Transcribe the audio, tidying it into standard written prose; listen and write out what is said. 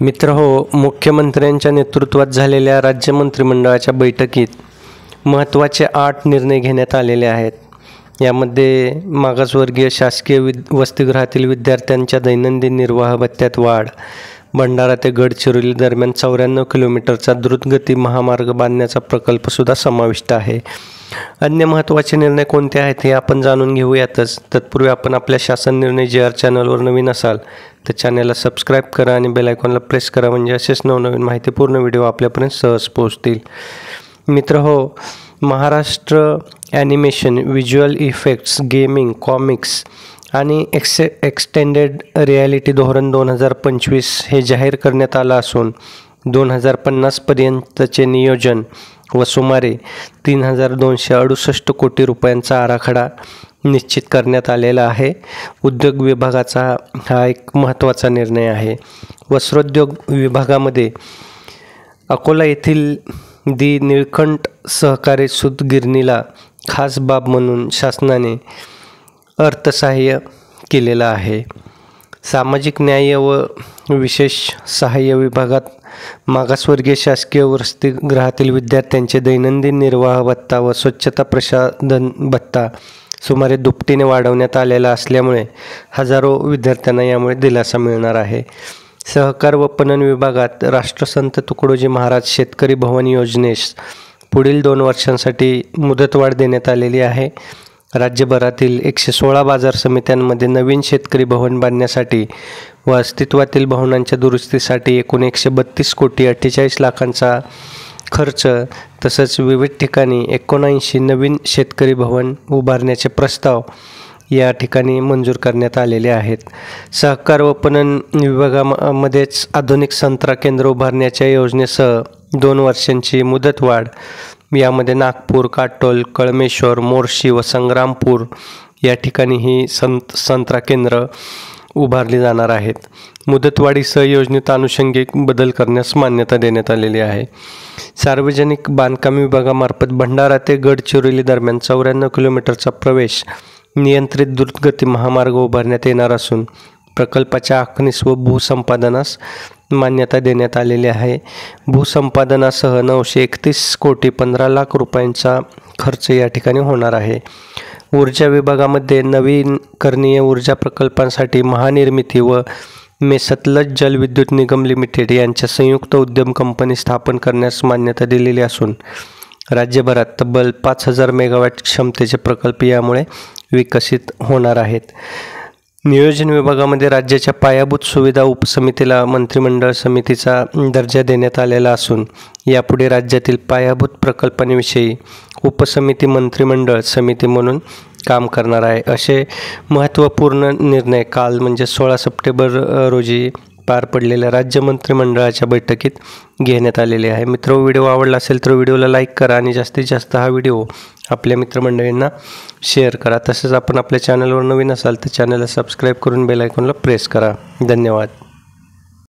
मित्रहो, मुख्यमंत्र्यांच्या नेतृत्वात झालेल्या राज्य मंत्रिमंडळाच्या बैठकीत महत्त्वाचे 8 निर्णय घेण्यात आलेले आहेत. यामध्ये मागासवर्गीय शासकीय वसतिगृहातील विद्यार्थ्यांच्या दैनंदिन निर्वाह भत्त्यात वाढ, भंडारा ते गडचिरोली दरम्यान 94 किलोमीटरचा द्रुतगती महामार्ग बांधण्याचा प्रकल्पसुद्धा समाविष्ट आहे. अन्य महत्त्वाचे निर्णय कोणते आहेत हे आपण जाणून घेऊयातच. तत्पूर्वी आपण आपल्या शासन निर्णय JR चॅनलवर नवीन असाल तर चॅनलला सबस्क्राईब करा आणि बेल आयकॉनला प्रेस करा, म्हणजे असेच नवनवीन माहितीपूर्ण व्हिडिओ आपल्यापर्यंत सहज पोहोचतील. मित्रहो, Maharashtra animation, visual effects, gaming, comics आणि एक्सटेंडेड रिॲलिटी धोरण 2025 हे जाहीर करण्यात आलं असून 2050 पर्यंतचे नियोजन व सुमारे 3268 कोटी रुपयांचा आराखडा निश्चित करण्यात आलेला आहे. उद्योग विभागाचा हा एक महत्त्वाचा निर्णय आहे. वस्त्रोद्योग विभागामध्ये अकोला येथील दी निळकंठ सहकारी सूतगिरणीला खास बाब म्हणून शासनाने अर्थसहाय्य केलेलं आहे. सामाजिक न्याय व विशेष सहाय्य विभागात मागासवर्गीय शासकीय वसतिगृहातील विद्यार्थ्यांचे दैनंदिन निर्वाह भत्ता व स्वच्छता प्रसाधन भत्ता सुमारे दुपटीने वाढवण्यात आलेला असल्यामुळे हजारो विद्यार्थ्यांना यामुळे दिलासा मिळणार आहे. सहकार व पणन विभागात राष्ट्रसंत तुकडोजी महाराज शेतकरी भवन योजनेस पुढील 2 वर्षांसाठी मुदतवाढ देण्यात आलेली आहे. राज्यभरातील 116 बाजार समित्यांमध्ये नवीन शेतकरी भवन बांधण्यासाठी व अस्तित्वातील भवनांच्या दुरुस्तीसाठी एकूण 132 कोटी 48 लाखांचा खर्च, तसंच विविध ठिकाणी 79 नवीन शेतकरी भवन उभारण्याचे प्रस्ताव या ठिकाणी मंजूर करण्यात आलेले आहेत. सहकार व पणन विभागामध्येच आधुनिक संत्रा केंद्र उभारण्याच्या योजनेसह 2 वर्षांची मुदतवाढ. यामध्ये नागपूर, काटोल, कळमेश्वर, मोर्शी व संग्रामपूर या ठिकाणी ही संत्रा केंद्र उभारली जाणार आहेत. मुदतवाढीसह योजनेत आनुषंगिक बदल करण्यास मान्यता देण्यात आलेली आहे. सार्वजनिक बांधकाम विभागामार्फत भंडारा ते गडचिरोली दरम्यान 94 किलोमीटरचा प्रवेश नियंत्रित द्रुतगती महामार्ग उभारण्यात येणार असून प्रकल्पाच्या आखणीस व भूसंपादनास मान्यता देण्यात आलेली आहे. भूसंपादनासह 931 कोटी 15 लाख रुपयांचा खर्च या ठिकाणी होणार आहे. ऊर्जा विभागामध्ये नवीकरणीय ऊर्जा प्रकल्पांसाठी महानिर्मिती व मेसतलज जलविद्युत निगम लिमिटेड यांच्या संयुक्त उद्यम कंपनी स्थापन करण्यास मान्यता दिलेली असून राज्यभरात तब्बल 5000 मेगावॅट क्षमतेचे प्रकल्प यामुळे विकसित होणार आहेत. नियोजन विभागामध्ये राज्याच्या पायाभूत सुविधा उपसमितीला मंत्रिमंडळ समितीचा दर्जा देण्यात आलेला असून यापुढे राज्यातील पायाभूत प्रकल्पांविषयी उपसमिती मंत्रिमंडळ समिती म्हणून काम करणार आहे. असे महत्त्वपूर्ण निर्णय काल म्हणजे 16 सप्टेंबर रोजी पार पडलेल्या राज्य मंत्रिमंडळाच्या बैठकीत घेण्यात आलेले आहे. व्हिडिओ आवडला असेल तर व्हिडिओला लाईक करा आणि जास्तीत जास्त हा व्हिडिओ आपल्या मित्रमंडळींना शेअर करा. तसेच आपण आपल्या चॅनलवर नवीन असाल तर चॅनलला सबस्क्राईब करून बेल आयकॉनला प्रेस करा. धन्यवाद.